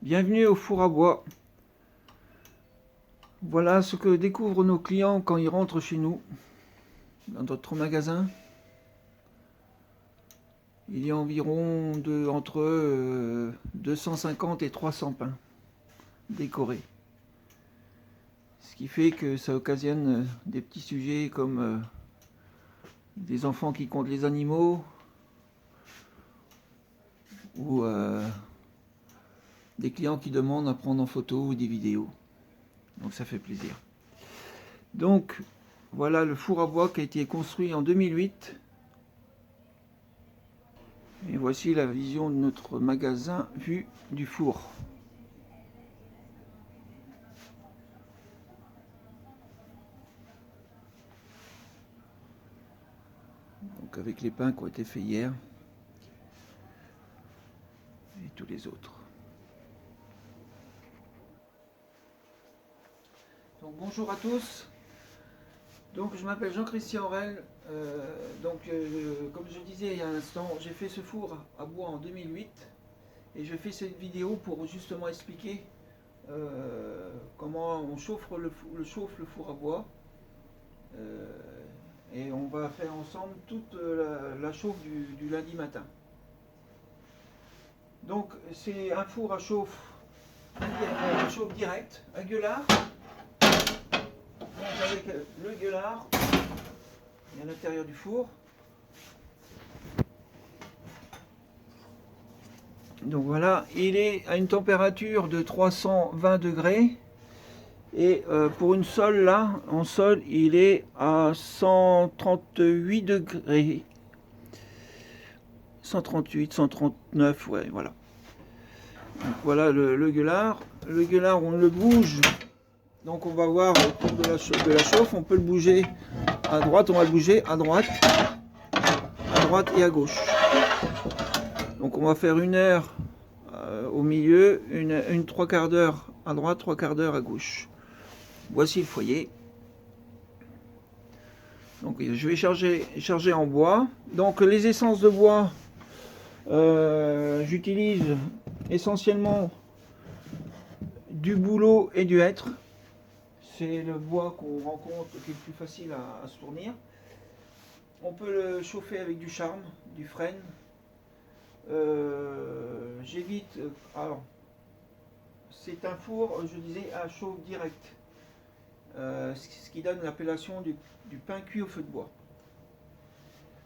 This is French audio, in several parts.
Bienvenue au four à bois. Voilà ce que découvrent nos clients quand ils rentrent chez nous, dans notre magasin. Il y a environ entre 250 et 300 pains décorés. Ce qui fait que ça occasionne des petits sujets comme des enfants qui comptent les animaux ou des clients qui demandent à prendre en photo ou des vidéos. Donc ça fait plaisir. Donc voilà le four à bois qui a été construit en 2008. Et voici la vision de notre magasin vue du four. Donc avec les pains qui ont été faits hier et tous les autres. Donc bonjour à tous. Donc je m'appelle Jean-Christian Aurel. Comme je disais il y a un instant, j'ai fait ce four à bois en 2008 et je fais cette vidéo pour justement expliquer comment on chauffe le four à bois. Et on va faire ensemble toute la chauffe du lundi matin. Donc c'est un four à chauffe direct, un gueulard. Donc avec le gueulard et à l'intérieur du four. Donc voilà, il est à une température de 320 degrés. Et pour une sole là, en sol, il est à 138 degrés. 138, 139, ouais, voilà. Donc voilà le gueulard. Le gueulard, on le bouge. Donc on va voir autour de la chauffe, on peut le bouger à droite, on va le bouger à droite et à gauche. Donc on va faire une heure au milieu, une 3/4 d'heure à droite, 3/4 d'heure à gauche. Voici le foyer. Donc je vais charger en bois. Donc les essences de bois, j'utilise essentiellement du bouleau et du hêtre. C'est le bois qu'on rencontre qui est le plus facile à se fournir. On peut le chauffer avec du charme, du frêne. J'évite. Alors, c'est un four, je disais, à chauffe direct. Ce qui donne l'appellation du pain cuit au feu de bois.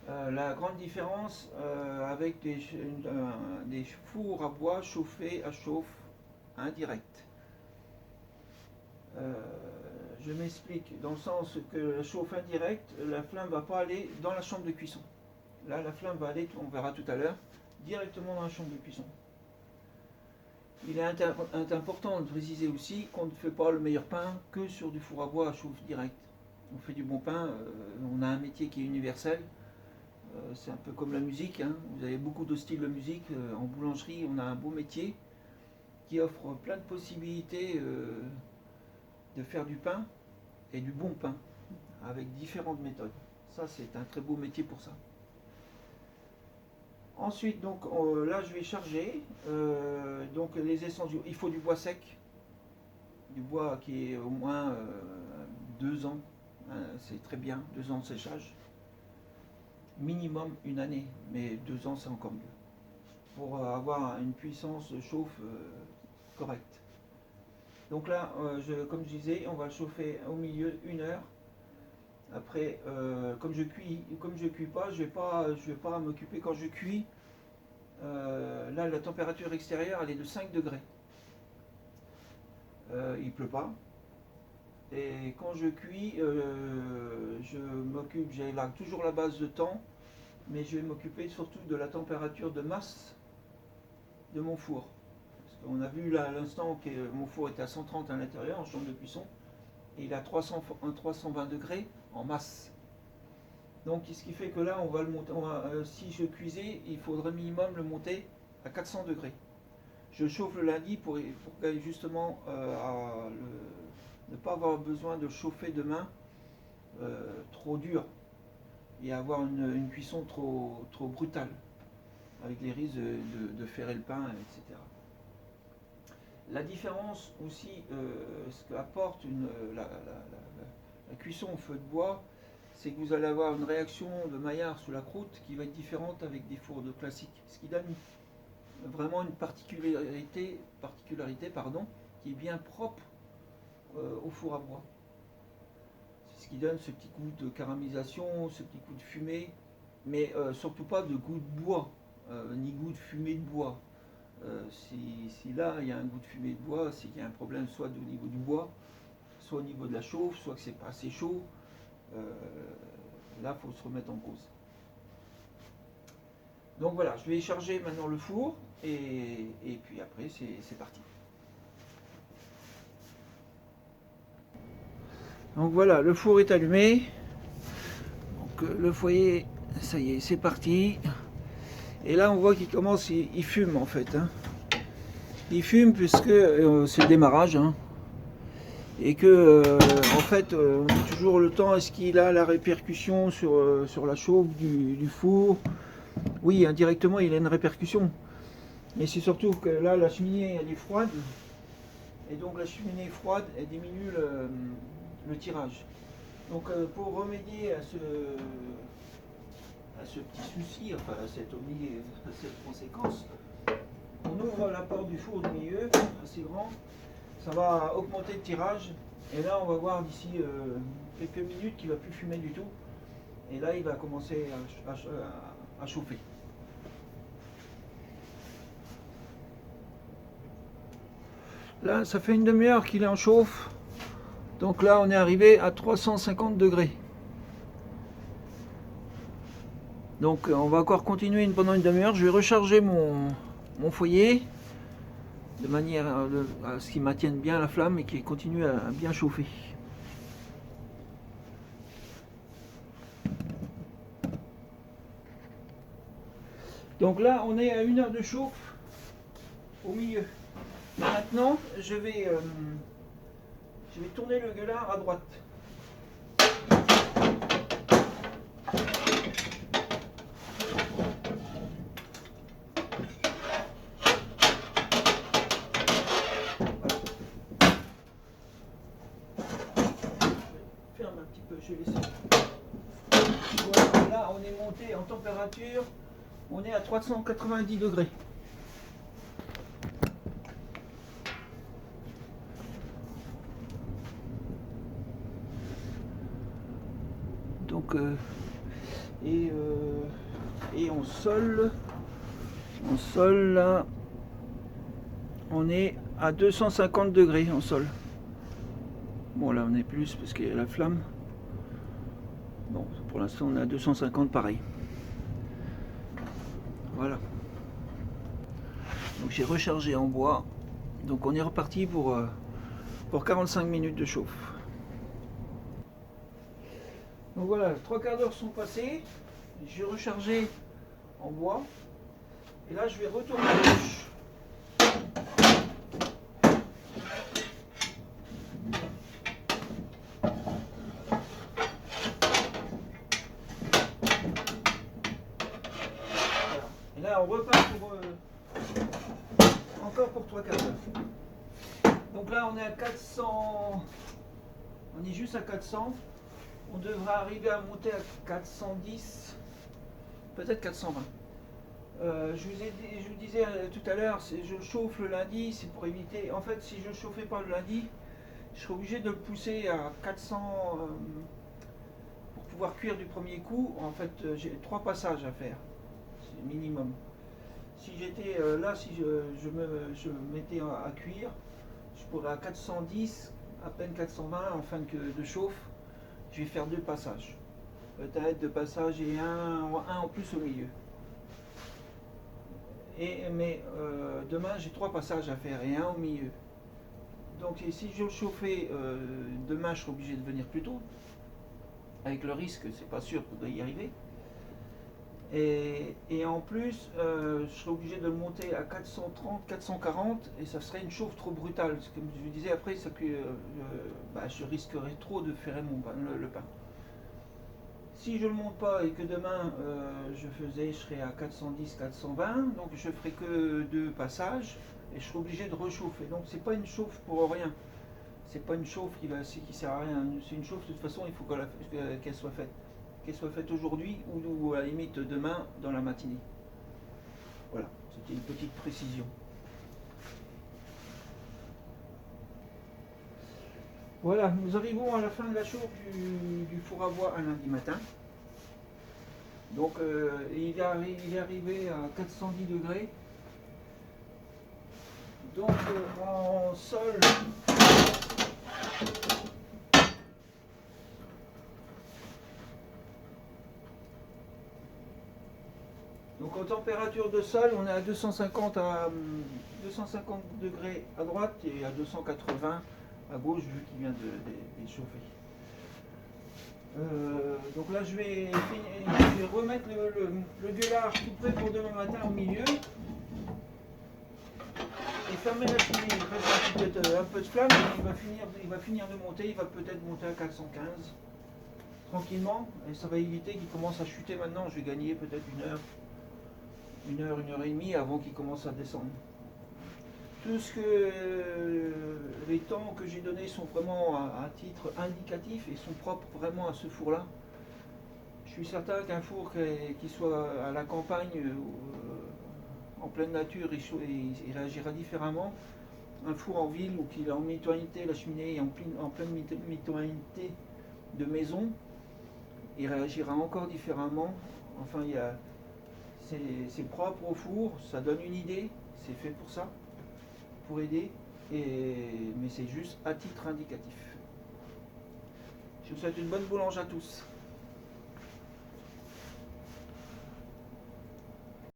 La grande différence avec des fours à bois chauffés à chauffe indirecte. Je m'explique dans le sens que la chauffe indirecte, la flamme ne va pas aller dans la chambre de cuisson. Là, la flamme va aller, on verra tout à l'heure, directement dans la chambre de cuisson. Il est important de préciser aussi qu'on ne fait pas le meilleur pain que sur du four à bois à chauffe direct. On fait du bon pain, on a un métier qui est universel. C'est un peu comme la musique, hein. Vous avez beaucoup de styles de musique. En boulangerie, on a un beau métier qui offre plein de possibilités de faire du pain et du bon pain avec différentes méthodes. Ça, c'est un très beau métier pour ça. Ensuite, donc là, je vais charger. Donc les essences, il faut du bois sec, du bois qui est au moins 2 ans. C'est très bien, 2 ans de séchage. Minimum une année, mais 2 ans, c'est encore mieux. Pour avoir une puissance de chauffe correcte. Donc là, comme je disais, on va le chauffer au milieu 1 heure. Après, comme je cuis pas, je vais pas m'occuper quand je cuis. Là, la température extérieure, elle est de 5 degrés. Il pleut pas. Et quand je cuis, je m'occupe, j'ai là toujours la base de temps, mais je vais m'occuper surtout de la température de masse de mon four. Parce qu'on a vu là à l'instant que mon four était à 130 à l'intérieur, en chambre de cuisson, et il est à 320 degrés en masse. Donc ce qui fait que là, on va le monter. Si je cuisais, il faudrait minimum le monter à 400 degrés. Je chauffe le lundi pour justement ne pas avoir besoin de chauffer demain trop dur et avoir une cuisson trop brutale avec les risques de ferrer le pain, etc. La différence aussi, ce qu'apporte la cuisson au feu de bois, c'est que vous allez avoir une réaction de maillard sous la croûte qui va être différente avec des fours de classique. Ce qui donne vraiment une particularité pardon, qui est bien propre au four à bois. C'est ce qui donne ce petit goût de caramélisation, ce petit goût de fumée, mais surtout pas de goût de bois, ni goût de fumée de bois. Si là il y a un goût de fumée de bois, c'est qu'il y a un problème soit au niveau du bois, soit au niveau de la chauffe, soit que c'est pas assez chaud. Là, il faut se remettre en cause. Donc voilà, je vais charger maintenant le four et puis après c'est parti. Donc voilà, le four est allumé. Donc le foyer, ça y est, c'est parti. Et là, on voit qu'il commence, il fume en fait. Hein. Il fume puisque c'est le démarrage. Hein. Et que en fait on a toujours le temps, est-ce qu'il a la répercussion sur la chauffe du four? Oui, indirectement il a une répercussion, mais c'est surtout que là la cheminée elle est froide, et donc la cheminée froide elle diminue le tirage. Donc pour remédier à ce petit souci, enfin à cette conséquence, on ouvre la porte du four du milieu, assez grand. Ça va augmenter le tirage et là on va voir d'ici quelques minutes qu'il ne va plus fumer du tout et là il va commencer à chauffer. Là ça fait une demi-heure qu'il est en chauffe, donc là on est arrivé à 350 degrés. Donc on va encore continuer pendant une demi-heure. Je vais recharger mon foyer de manière à ce qu'il maintienne bien la flamme et qu'il continue à bien chauffer. Donc là, on est à 1 heure de chauffe au milieu. Maintenant, je vais tourner le gueulard à droite. Je vais laisser. Voilà, là on est monté en température, on est à 390 degrés. Donc et en sol là on est à 250 degrés en sol. Bon là on est plus parce qu'il y a la flamme. Bon, pour l'instant on est à 250 pareil. Voilà. Donc j'ai rechargé en bois. Donc on est reparti pour 45 minutes de chauffe. Donc voilà, 3/4 d'heure sont passés. J'ai rechargé en bois. Et là je vais retourner à gauche. Et là on repart pour encore pour 3/4 d'heure. Donc là on est à 400, on est juste à 400. On devrait arriver à monter à 410, peut-être 420. Je vous disais tout à l'heure, je chauffe le lundi, c'est pour éviter. En fait, si je ne chauffais pas le lundi, je serais obligé de le pousser à 400 pour pouvoir cuire du premier coup. En fait, j'ai 3 passages à faire, c'est le minimum. Si j'étais là, si je me mettais à cuire, je pourrais à 410, à peine 420 en fin de chauffe. Je vais faire 2 passages. Peut-être 2 passages et un en plus au milieu. Mais demain, j'ai 3 passages à faire et un au milieu. Donc si je le chauffais, demain, je serai obligé de venir plus tôt. Avec le risque, c'est pas sûr qu'on doit y arriver. Et en plus, je serais obligé de le monter à 430, 440 et ça serait une chauffe trop brutale. Comme je vous disais, après, je risquerais trop de ferrer le pain. Si je ne le monte pas et que demain je serais à 410, 420, donc je ferai que 2 passages, et je serai obligé de rechauffer. Donc c'est pas une chauffe pour rien. C'est pas une chauffe qui sert à rien. C'est une chauffe de toute façon, il faut qu'elle soit faite. Qu'elle soit faite aujourd'hui ou à la limite demain dans la matinée. Voilà, c'était une petite précision. Voilà, nous arrivons à la fin de la chauffe du four à bois un lundi matin. Donc il est arrivé à 410 degrés. Donc en sol, donc en température de sol, on est à 250 degrés à droite et à 280 à gauche vu qu'il vient de chauffer. Donc là je vais remettre le gueulard tout prêt pour demain matin au milieu et fermer la cheminée. Il reste un peu de flamme, il va finir de monter, il va peut-être monter à 415 tranquillement et ça va éviter qu'il commence à chuter maintenant. Je vais gagner peut-être une heure et demie avant qu'il commence à descendre. Tout ce que les temps que j'ai donnés sont vraiment à titre indicatif et sont propres vraiment à ce four là. Je suis certain qu'un four qui soit à la campagne en pleine nature il réagira différemment. Un four en ville ou qu'il est en mitoyenneté, la cheminée est en pleine mitoyenneté de maison, il réagira encore différemment. Enfin c'est propre au four, ça donne une idée, c'est fait pour ça, pour aider, mais c'est juste à titre indicatif. Je vous souhaite une bonne boulange à tous.